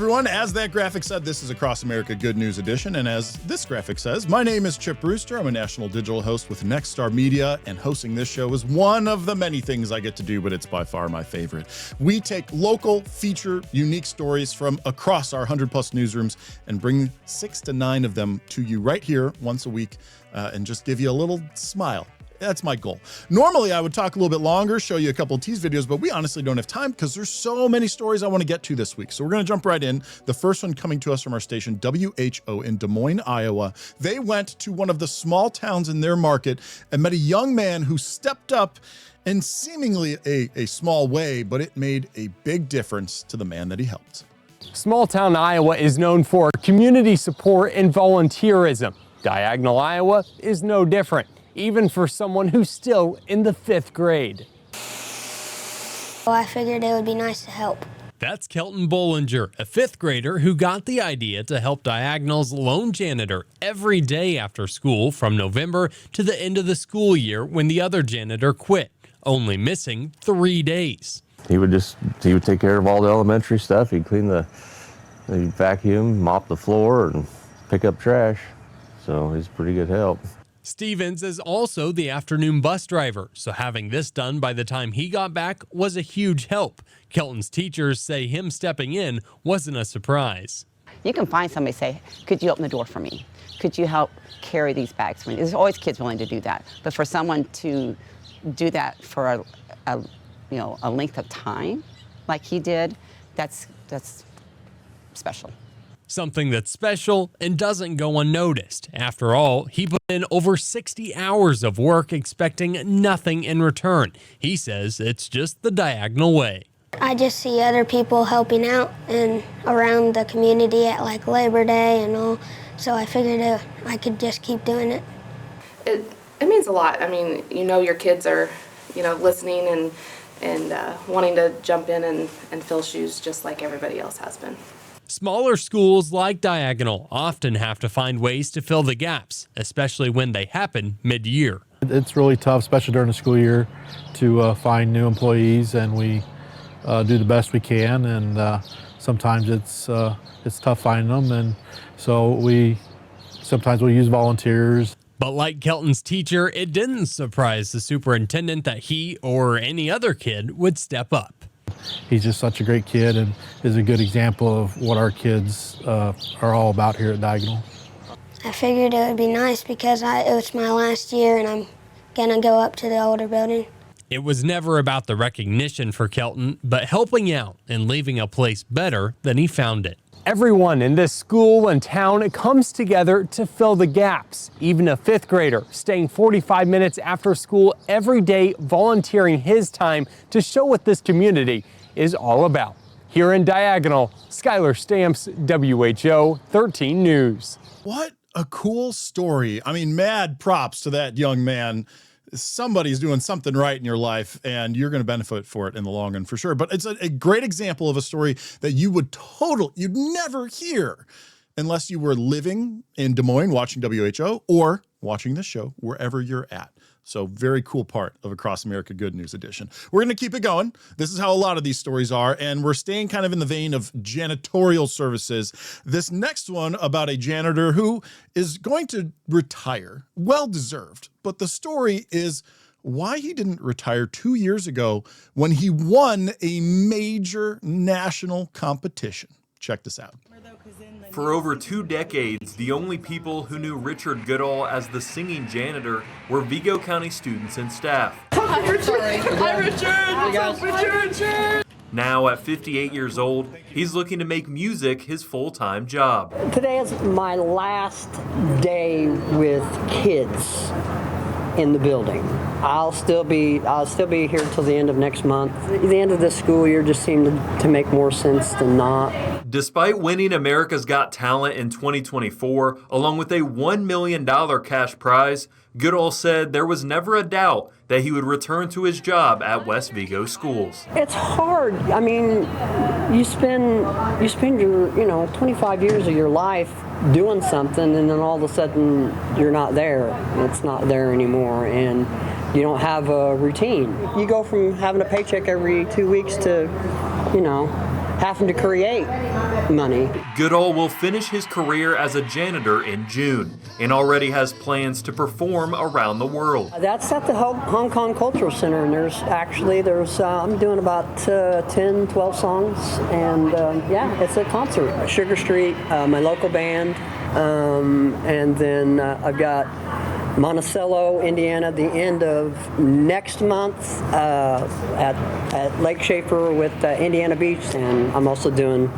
everyone. As that graphic said, this is Across America Good News Edition. And as this graphic says, my name is Chip Brewster. I'm a national digital host with Nexstar Media, and hosting this show is one of the many things I get to do, but it's by far my favorite. We take local, feature, unique stories from across our 100-plus newsrooms and bring 6 to 9 of them to you right here once a week and just give you a little smile. That's my goal. Normally, I would talk a little bit longer, show you a couple of tease videos, but we honestly don't have time because there's so many stories I want to get to this week. So we're going to jump right in. The first one coming to us from our station, WHO in Des Moines, Iowa. They went to one of the small towns in their market and met a young man who stepped up in seemingly a small way, but it made a big difference to the man that he helped. Small town Iowa is known for community support and volunteerism. Diagonal, Iowa is no different, even for someone who's still in the 5th grade. Well, I figured it would be nice to help. That's Kelton Bollinger, a 5th grader who got the idea to help Diagonal's lone janitor every day after school from November to the end of the school year when the other janitor quit, only missing 3 days. He would take care of all the elementary stuff. He'd clean the vacuum, mop the floor, and pick up trash. So he's pretty good help. Stevens is also the afternoon bus driver, so having this done by the time he got back was a huge help. Kelton's teachers say him stepping in wasn't a surprise. You can find somebody say, could you open the door for me? Could you help carry these bags for me? There's always kids willing to do that. But for someone to do that for a length of time like he did, that's special. Something that's special and doesn't go unnoticed. After all, he put in over 60 hours of work expecting nothing in return. He says it's just the Diagonal way. I just see other people helping out and around the community at like Labor Day and all, so I figured I could just keep doing it. It means a lot. I mean, your kids are, listening and wanting to jump in and fill shoes just like everybody else has been. Smaller schools like Diagonal often have to find ways to fill the gaps, especially when they happen mid-year. It's really tough, especially during the school year, to find new employees, and we do the best we can, and sometimes it's tough finding them, and so sometimes we'll use volunteers. But like Kelton's teacher, it didn't surprise the superintendent that he or any other kid would step up. He's just such a great kid and is a good example of what our kids are all about here at Diagonal. I figured it would be nice because it was my last year and I'm gonna go up to the older building. It was never about the recognition for Kelton, but helping out and leaving a place better than he found it. Everyone in this school and town comes together to fill the gaps. Even a 5th grader staying 45 minutes after school every day, volunteering his time to show what this community is all about. Here in Diagonal, SKYLER Stamps, WHO 13 News. What a cool story. I mean, mad props to that young man. Somebody's doing something right in your life and you're going to benefit for it in the long run for sure. But it's a great example of a story that you'd never hear unless you were living in Des Moines watching WHO or watching this show wherever you're at. So very cool part of Across America Good News Edition. We're going to keep it going. This is how a lot of these stories are, and we're staying kind of in the vein of janitorial services. This next one about a janitor who is going to retire, well-deserved, but the story is why he didn't retire 2 years ago when he won a major national competition. Check this out. For over 2 decades, the only people who knew Richard Goodall as the singing janitor were Vigo County students and staff. Hi, Richard! Hi, Richard! What's up, Richard? Now, at 58 years old, he's looking to make music his full-time job. Today is my last day with kids in the building. I'll still be here till the end of next month. The end of this school year just seemed to make more sense than not. Despite winning America's Got Talent in 2024, along with a $1 million cash prize, Goodall said there was never a doubt that he would return to his job at West Vigo schools. It's hard. I mean, you spend your 25 years of your life doing something, and then all of a sudden you're not there. It's not there anymore, and you don't have a routine. You go from having a paycheck every 2 weeks to, having to create money. Goodall will finish his career as a janitor in June and already has plans to perform around the world. That's at the Hong Kong Cultural Center, and I'm doing about 10, 12 songs, and yeah, it's a concert. Sugar Street, my local band, and then I've got Monticello, Indiana, the end of next month at Lake Schaefer with Indiana Beach, and I'm also doing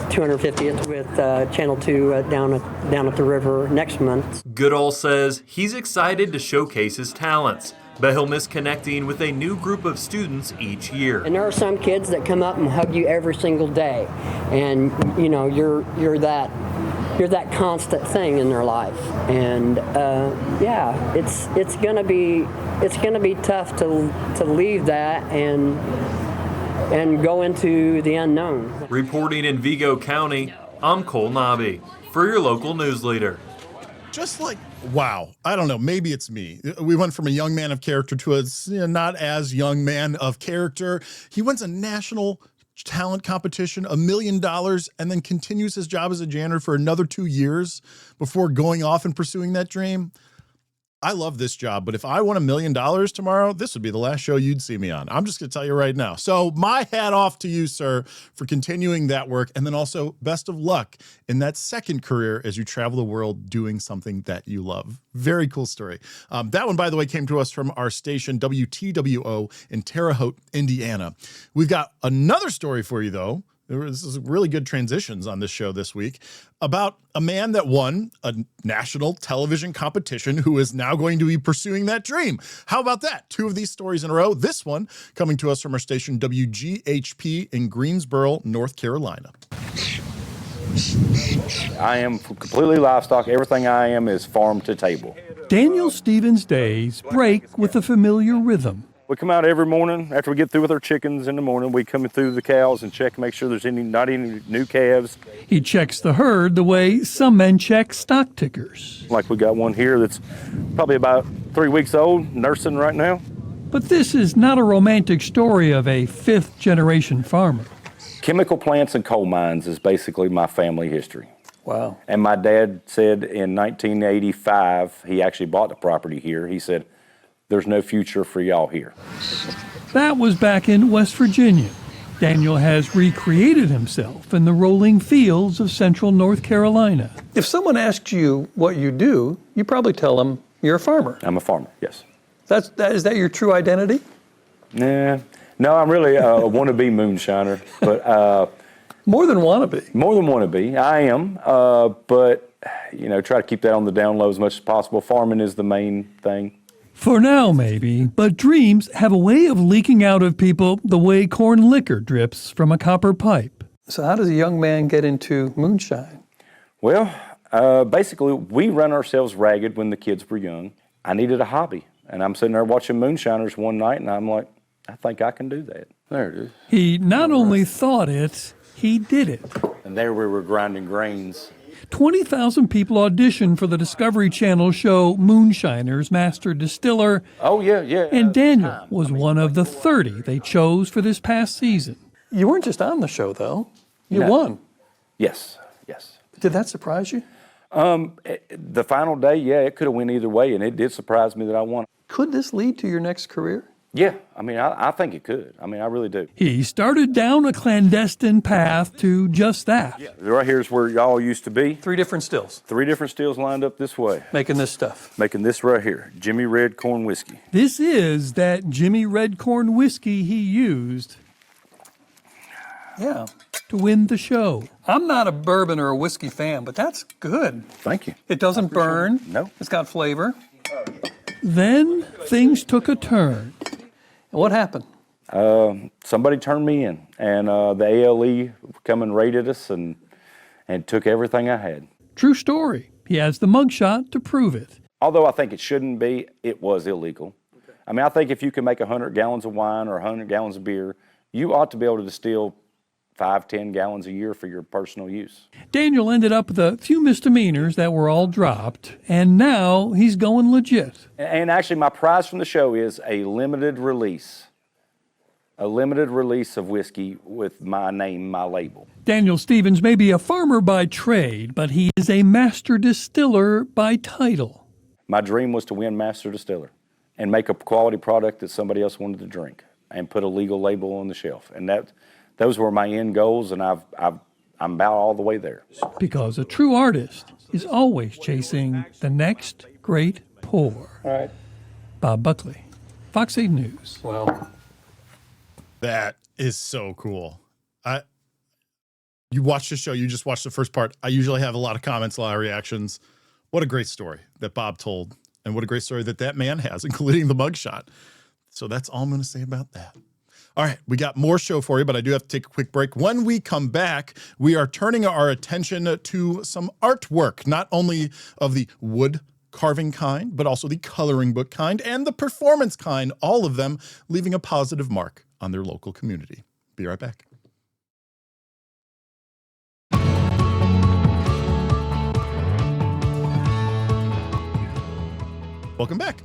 250th with Channel 2 down at the river next month. Goodall says he's excited to showcase his talents, but he'll miss connecting with a new group of students each year. And there are some kids that come up and hug you every single day, and you know you're that constant thing in their life, and yeah, it's gonna be tough to leave that and go into the unknown. Reporting in Vigo County, I'm Cole Nobbe for your local news leader. Just like, wow, I don't know, maybe it's me. We went from a young man of character to a not as young man of character. He wins a national talent competition, $1 million, and then continues his job as a janitor for another 2 years before going off and pursuing that dream. I love this job, but if I won $1 million tomorrow, this would be the last show you'd see me on. I'm just going to tell you right now. So my hat off to you, sir, for continuing that work. And then also best of luck in that second career as you travel the world doing something that you love. Very cool story. That one, by the way, came to us from our station, WTWO in Terre Haute, Indiana. We've got another story for you, though. This is really good transitions on this show this week about a man that won a national television competition who is now going to be pursuing that dream. How about that? 2 of these stories in a row. This one coming to us from our station WGHP in Greensboro, North Carolina. I am completely livestock. Everything I am is farm to table. Daniel Stevens' days break with a familiar rhythm. We come out every morning after we get through with our chickens in the morning. We come through the cows and check, make sure there's not any new calves. He checks the herd the way some men check stock tickers. Like we got one here that's probably about 3 weeks old, nursing right now. But this is not a romantic story of a 5th-generation farmer. Chemical plants and coal mines is basically my family history. Wow. And my dad said in 1985, he actually bought the property here. He said, "There's no future for y'all here." That was back in West Virginia. Daniel has recreated himself in the rolling fields of central North Carolina. If someone asks you what you do, you probably tell them you're a farmer. I'm a farmer, yes. Is that your true identity? Nah. No, I'm really a wannabe moonshiner, but more than wannabe. More than wannabe, I am. But you know, try to keep that on the down low as much as possible. Farming is the main thing. For now, maybe, but dreams have a way of leaking out of people the way corn liquor drips from a copper pipe. So how does a young man get into moonshine? Well, basically, we run ourselves ragged when the kids were young. I needed a hobby, and I'm sitting there watching moonshiners one night, and I'm like, I think I can do that. There it is. He not only thought it, he did it. And there we were grinding grains. 20,000 people auditioned for the Discovery Channel show Moonshiner's Master Distiller. Oh, yeah. And Daniel was one of the 30 they chose for this past season. You weren't just on the show, though. You No. won. Yes. Did that surprise you? The final day, yeah, it could have went either way, and it did surprise me that I won. Could this lead to your next career? Yeah, I mean, I think it could. I mean, I really do. He started down a clandestine path to just that. Yeah. Right here's where y'all used to be. 3 different stills. 3 different stills lined up this way. Making this stuff. Making this right here, Jimmy Red Corn Whiskey. This is that Jimmy Red Corn whiskey he used to win the show. I'm not a bourbon or a whiskey fan, but that's good. Thank you. It doesn't burn. No. It's got flavor. Then things took a turn. And what happened? Somebody turned me in, and the ALE come and raided us and took everything I had. True story. He has the mugshot to prove it. Although I think it shouldn't be, it was illegal. Okay. I mean, I think if you can make 100 gallons of wine or 100 gallons of beer, you ought to be able to distill 5-10 gallons a year for your personal use. Daniel ended up with a few misdemeanors that were all dropped, and now he's going legit. And actually, my prize from the show is a limited release A limited release of whiskey with my name, my label. Daniel Stevens may be a farmer by trade, but he is a master distiller by title. My dream was to win master distiller and make a quality product that somebody else wanted to drink and put a legal label on the shelf. And those were my end goals, and I'm about all the way there. Because a true artist is always chasing the next great pour. All right. Bob Buckley, Fox 8 News. Well, That is so cool. You watched the show, you just watched the first part. I usually have a lot of comments, a lot of reactions. What a great story that Bob told, and what a great story that man has, including the mugshot. So that's all I'm going to say about that. All right, we got more show for you, but I do have to take a quick break. When we come back, we are turning our attention to some artwork, not only of the wood carving kind, but also the coloring book kind and the performance kind, all of them leaving a positive mark on their local community. Be right back. Welcome back.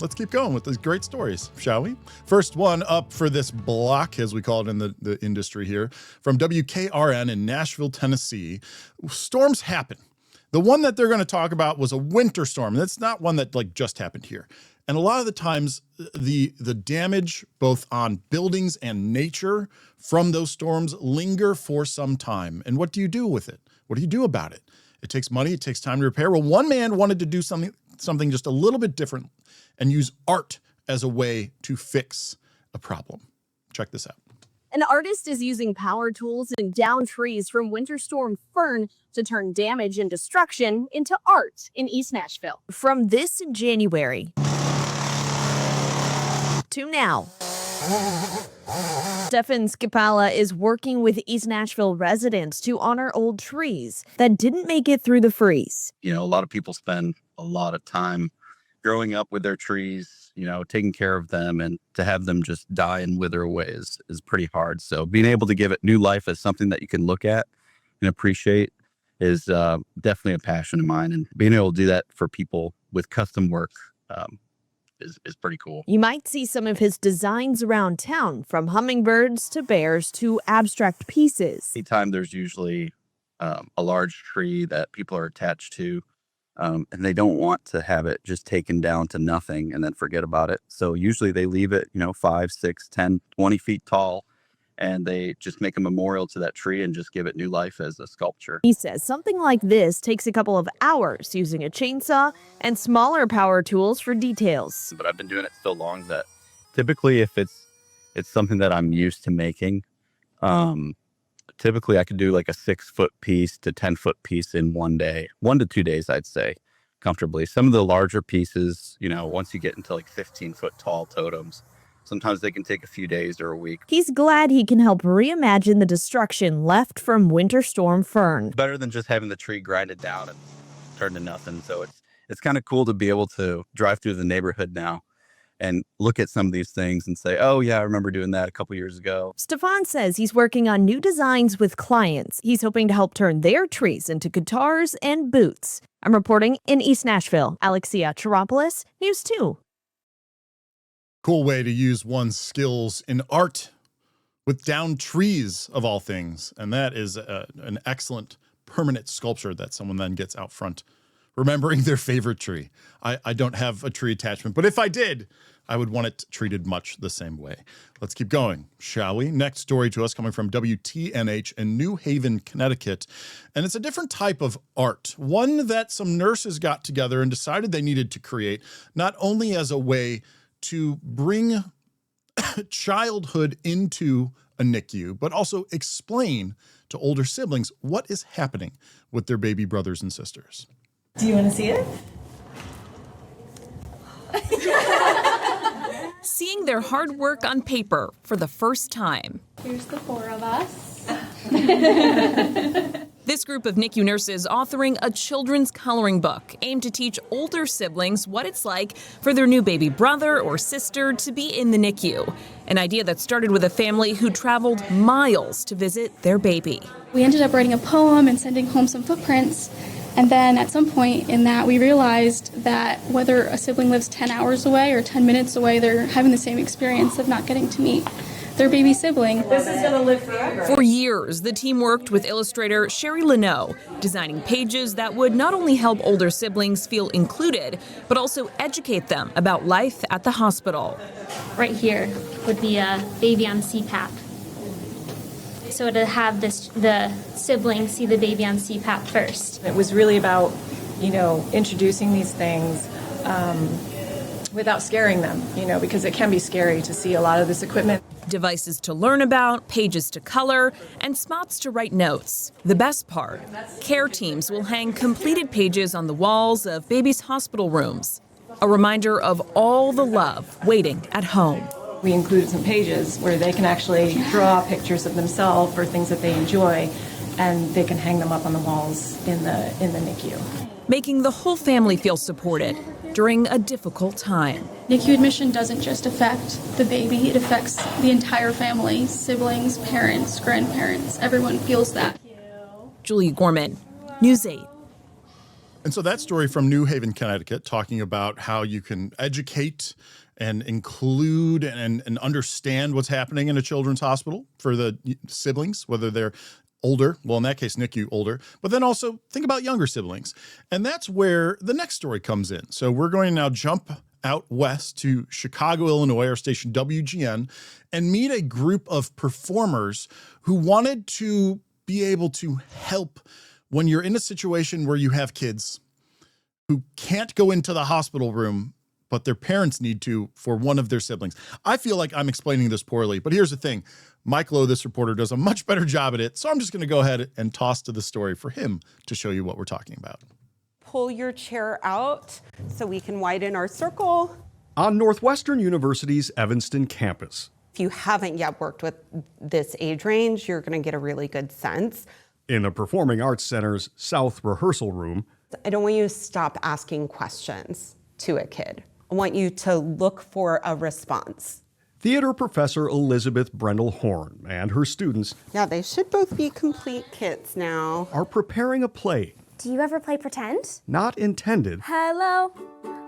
Let's keep going with these great stories, shall we? First one up for this block, as we call it in the industry here, from WKRN in Nashville, Tennessee. Storms happen. The one that they're going to talk about was a winter storm. That's not one that just happened here. And a lot of the times, the damage both on buildings and nature from those storms linger for some time. And what do you do with it? What do you do about it? It takes money. It takes time to repair. Well, one man wanted to do something just a little bit different and use art as a way to fix a problem. Check this out. An artist is using power tools and downed trees from Winter Storm Fern to turn damage and destruction into art in East Nashville. From this January to now, Stefan Skipala is working with East Nashville residents to honor old trees that didn't make it through the freeze. You know, a lot of people spend a lot of time growing up with their trees, you know, taking care of them, and to have them just die and wither away is pretty hard. So being able to give it new life as something that you can look at and appreciate is definitely a passion of mine. And being able to do that for people with custom work is pretty cool. You might see some of his designs around town, from hummingbirds to bears to abstract pieces. Anytime there's usually a large tree that people are attached to, and they don't want to have it just taken down to nothing and then forget about it. So usually they leave it, 5, 6, 10, 20 feet tall, and they just make a memorial to that tree and just give it new life as a sculpture. He says something like this takes a couple of hours using a chainsaw and smaller power tools for details. But I've been doing it so long that typically if it's something that I'm used to making, typically I could do like a 6-foot piece to 10-foot piece in 1 day, 1 to 2 days, I'd say, comfortably. Some of the larger pieces, once you get into like 15-foot tall totems, sometimes they can take a few days or a week. He's glad he can help reimagine the destruction left from Winter Storm Fern. Better than just having the tree grinded down and turned to nothing. So it's kind of cool to be able to drive through the neighborhood now and look at some of these things and say, oh yeah, I remember doing that a couple years ago. Stefan says he's working on new designs with clients. He's hoping to help turn their trees into guitars and boots. I'm reporting in East Nashville. Alexia, Tsiropoulos, News 2. Cool way to use one's skills in art with downed trees, of all things. And that is an excellent permanent sculpture that someone then gets out front, remembering their favorite tree. I don't have a tree attachment, but if I did, I would want it treated much the same way. Let's keep going, shall we? Next story to us coming from WTNH in New Haven, Connecticut. And it's a different type of art, one that some nurses got together and decided they needed to create, not only as a way to bring childhood into a NICU, but also explain to older siblings what is happening with their baby brothers and sisters. Do you want to see it? Seeing their hard work on paper for the first time. Here's the 4 of us. This group of NICU nurses authoring a children's coloring book aimed to teach older siblings what it's like for their new baby brother or sister to be in the NICU. An idea that started with a family who traveled miles to visit their baby. We ended up writing a poem and sending home some footprints. And then at some point in that, we realized that whether a sibling lives 10 hours away or 10 minutes away, they're having the same experience of not getting to meet their baby sibling. This is going to live forever. For years, the team worked with illustrator Sherry Leno, designing pages that would not only help older siblings feel included, but also educate them about life at the hospital. Right here would be a baby on CPAP. So to have the siblings see the baby on CPAP first. It was really about, introducing these things without scaring them, because it can be scary to see a lot of this equipment. Devices to learn about, pages to color, and spots to write notes. The best part, care teams will hang completed pages on the walls of babies' hospital rooms. A reminder of all the love waiting at home. We included some pages where they can actually draw pictures of themselves or things that they enjoy, and they can hang them up on the walls in the NICU. Making the whole family feel supported during a difficult time. NICU admission doesn't just affect the baby, it affects the entire family, siblings, parents, grandparents, everyone feels that. Julia Gorman, News 8. And so that story from New Haven, Connecticut, talking about how you can educate and include and understand what's happening in a children's hospital for the siblings, whether they're older, well, in that case, NICU older, but then also think about younger siblings. And that's where the next story comes in. So we're going to now jump out west to Chicago, Illinois, our station WGN, and meet a group of performers who wanted to be able to help when you're in a situation where you have kids who can't go into the hospital room, but their parents need to for one of their siblings. I feel like I'm explaining this poorly, but here's the thing. Mike Lowe, this reporter, does a much better job at it, so I'm just going to go ahead and toss to the story for him to show you what we're talking about. Pull your chair out so we can widen our circle. On Northwestern University's Evanston campus. If you haven't yet worked with this age range, you're going to get a really good sense. In the Performing Arts Center's South Rehearsal Room. I don't want you to stop asking questions to a kid. I want you to look for a response. Theater professor Elizabeth Brendel-Horn and her students. Yeah, they should both be complete kits now. Are preparing a play. Do you ever play pretend? Not intended. Hello,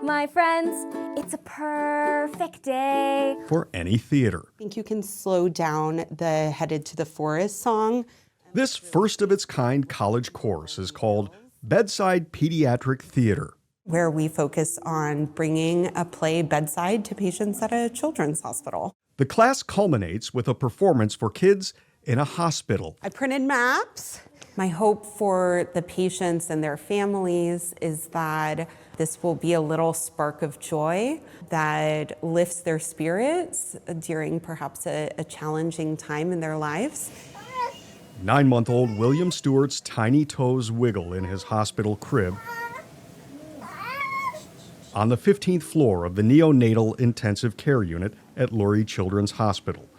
my friends. It's a perfect day. For any theater. I think you can slow down the Headed to the Forest song. This first of its kind college course is called Bedside Pediatric Theater, where we focus on bringing a play bedside to patients at a children's hospital. The class culminates with a performance for kids in a hospital. I printed maps. My hope for the patients and their families is that this will be a little spark of joy that lifts their spirits during perhaps a challenging time in their lives. 9-month-old William Stewart's tiny toes wiggle in his hospital crib on the 15th floor of the neonatal intensive care unit at Lurie Children's Hospital.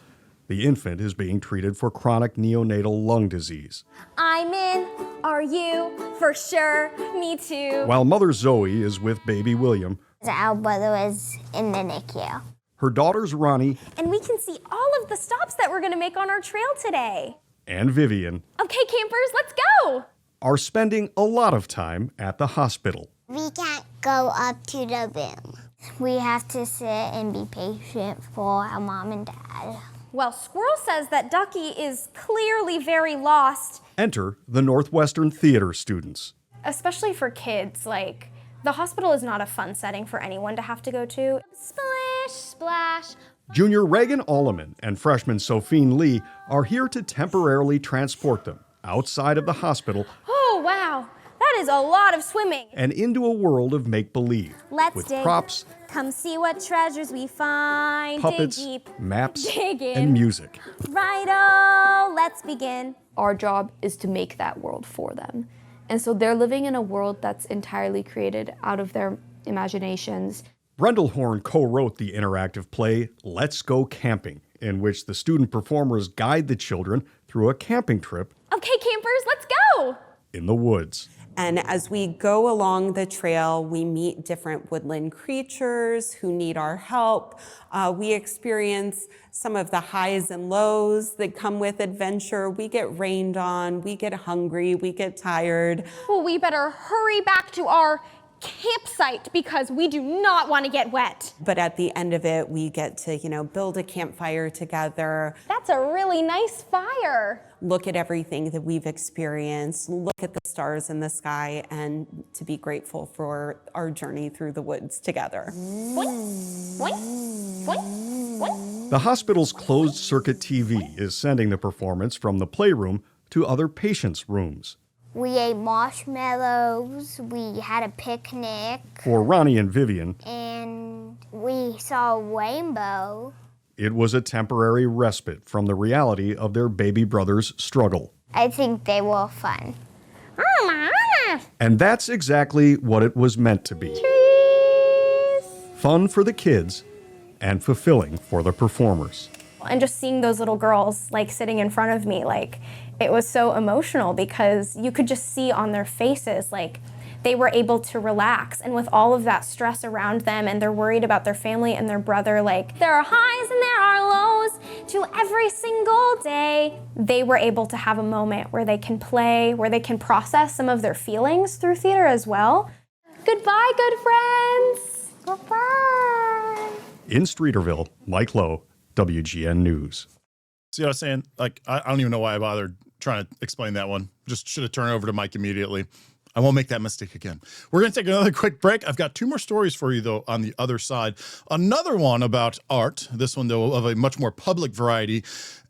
The infant is being treated for chronic neonatal lung disease. I'm in. Are you? For sure. Me too. While mother Zoe is with baby William, Our brother was in the NICU. her daughters Ronnie And we can see all of the stops that we're going to make on our trail today. and Vivian Okay, campers, let's go. are spending a lot of time at the hospital. We can't go up to the room. We have to sit and be patient for our mom and dad. Well, Squirrel says that Ducky is clearly very lost. Enter the Northwestern Theater students. Especially for kids, like, the hospital is not a fun setting for anyone to have to go to. Splish, splash. Junior Reagan Alleman and freshman Sophine Lee are here to temporarily transport them outside of the hospital Oh, wow. That is a lot of swimming. and into a world of make-believe Let's with dig. props, Come see what treasures we find. puppets, Dig deep. maps, Dig in. and music. Righto, let's begin. Our job is to make that world for them. And so they're living in a world that's entirely created out of their imaginations. Brendel-Horn co-wrote the interactive play Let's Go Camping, in which the student performers guide the children through a camping trip Okay, campers, let's go. in the woods. And as we go along the trail, we meet different woodland creatures who need our help. We experience some of the highs and lows that come with adventure. We get rained on, we get hungry, we get tired. Well, we better hurry back to our campsite because we do not want to get wet. But at the end of it, we get to, build a campfire together. That's a really nice fire. Look at everything that we've experienced, look at the stars in the sky, and to be grateful for our journey through the woods together. Boing, boing, boing, boing. The hospital's closed-circuit TV is sending the performance from the playroom to other patients' rooms. We ate marshmallows, we had a picnic. For Ronnie and Vivian, And we saw a rainbow. it was a temporary respite from the reality of their baby brother's struggle. I think they were fun. And that's exactly what it was meant to be. Fun for the kids and fulfilling for the performers. And just seeing those little girls sitting in front of me, it was so emotional because you could just see on their faces they were able to relax, and with all of that stress around them and they're worried about their family and their brother, there are highs and there are lows to every single day. They were able to have a moment where they can play, where they can process some of their feelings through theater as well. Goodbye, good friends. Goodbye. In Streeterville, Mike Lowe, WGN News. See what I was saying? I don't even know why I bothered trying to explain that one. Just should have turned it over to Mike immediately. I won't make that mistake again. We're going to take another quick break. I've got 2 more stories for you, though, on the other side. Another one about art, this one, though, of a much more public variety.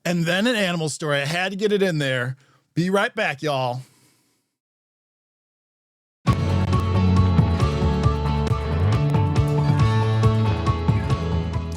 And then an animal story. I had to get it in there. Be right back, y'all.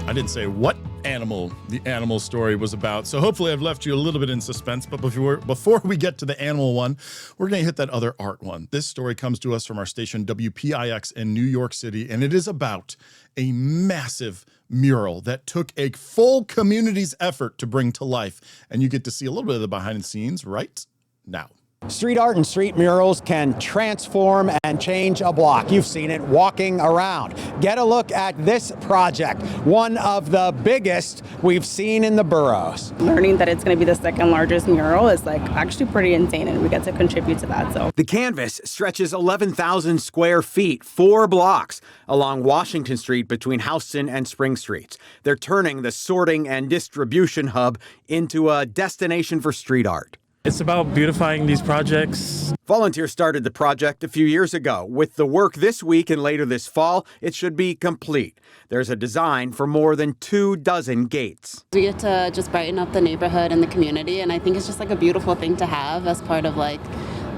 I didn't say what animal the animal story was about, so hopefully I've left you a little bit in suspense. But before we get to the animal one, we're going to hit that other art one. This story comes to us from our station WPIX in New York City, and it is about a massive mural that took a full community's effort to bring to life. And you get to see a little bit of the behind the scenes right now. Street art and street murals can transform and change a block. You've seen it walking around. Get a look at this project, one of the biggest we've seen in the boroughs. Learning that it's going to be the second largest mural is actually pretty insane, and we get to contribute to that. So the canvas stretches 11,000 square feet, 4 blocks along Washington Street between Houston and Spring Streets. They're turning the sorting and distribution hub into a destination for street art. It's about beautifying these projects. Volunteers started the project a few years ago. With the work this week and later this fall, it should be complete. There's a design for more than 24 gates. We get to just brighten up the neighborhood and the community, and I think it's just a beautiful thing to have as part of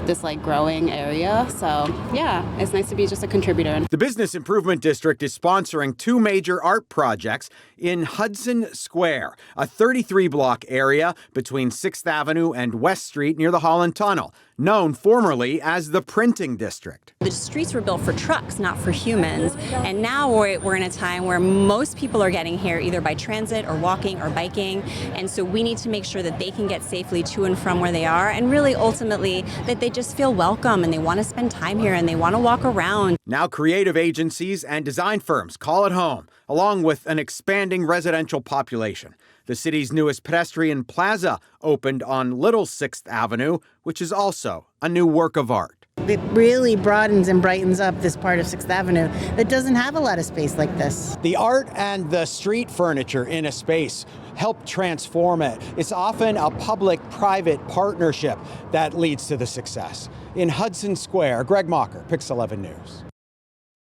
this growing area. So yeah, it's nice to be just a contributor. The Business Improvement District is sponsoring 2 major art projects in Hudson Square, a 33-block area between 6th Avenue and West Street near the Holland Tunnel, known formerly as the Printing District. The streets were built for trucks, not for humans, and now we're in a time where most people are getting here either by transit or walking or biking, and so we need to make sure that they can get safely to and from where they are, and really ultimately that they just feel welcome and they want to spend time here and they want to walk around. Now creative agencies and design firms call it home, along with an expanding residential population. The city's newest pedestrian plaza opened on Little 6th Avenue, which is also a new work of art. It really broadens and brightens up this part of 6th Avenue that doesn't have a lot of space like this. The art and the street furniture in a space help transform it. It's often a public-private partnership that leads to the success. In Hudson Square, Greg Mocker, PIX 11 News.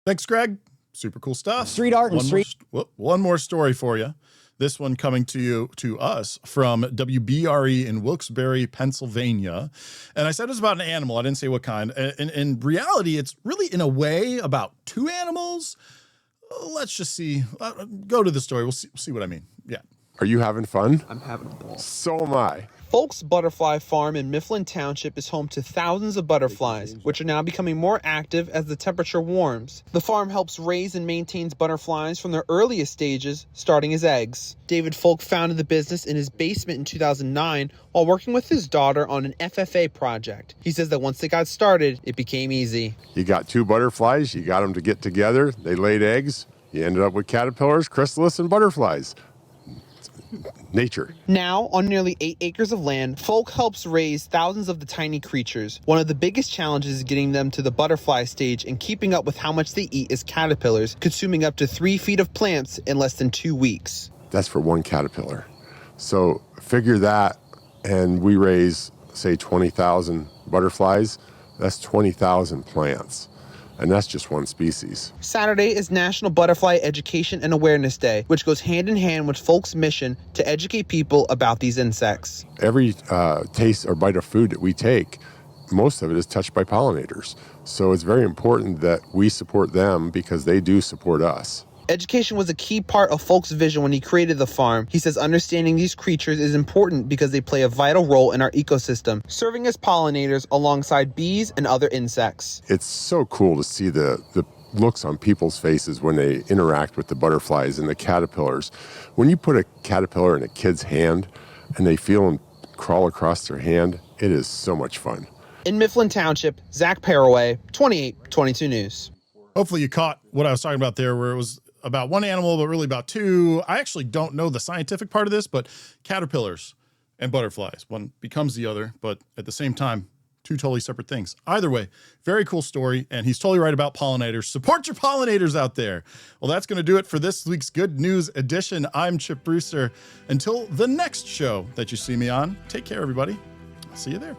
Thanks, Greg. Super cool stuff. Street art and one more story for you. This one coming to us from WBRE in Wilkes-Barre, Pennsylvania. And I said it was about an animal. I didn't say what kind. And in reality, it's really, in a way, about 2 animals. Let's just see. Go to the story. We'll see what I mean. Yeah. Are you having fun? I'm having a ball. So am I. Folks Butterfly Farm in Mifflin Township is home to thousands of butterflies, which are now becoming more active as the temperature warms. The farm helps raise and maintains butterflies from their earliest stages, starting as eggs. David Folk founded the business in his basement in 2009 while working with his daughter on an FFA project. He says that once they got started, it became easy. You got 2 butterflies, you got them to get together, they laid eggs, you ended up with caterpillars, chrysalis, and butterflies. nature. Now, on nearly 8 acres of land, Folk helps raise thousands of the tiny creatures. One of the biggest challenges is getting them to the butterfly stage and keeping up with how much they eat as caterpillars, consuming up to 3 feet of plants in less than 2 weeks. That's for one caterpillar. So figure that, and we raise, say, 20,000 butterflies. That's 20,000 plants. And that's just one species. Saturday is National Butterfly Education and Awareness Day, which goes hand in hand with Folk's mission to educate people about these insects. Every taste or bite of food that we take, most of it is touched by pollinators. So it's very important that we support them because they do support us. Education was a key part of Folk's vision when he created the farm. He says understanding these creatures is important because they play a vital role in our ecosystem, serving as pollinators alongside bees and other insects. It's so cool to see the looks on people's faces when they interact with the butterflies and the caterpillars. When you put a caterpillar in a kid's hand and they feel them crawl across their hand, it is so much fun. In Mifflin Township, Zach Paraway, 2822 News. Hopefully you caught what I was talking about there, where it was about one animal, but really about two. I actually don't know the scientific part of this, but caterpillars and butterflies, one becomes the other, but at the same time, two totally separate things. Either way, very cool story, and he's totally right about pollinators. Support your pollinators out there. Well, that's going to do it for this week's Good News Edition. I'm Chip Brewster. Until the next show that you see me on, take care, everybody. I'll see you there.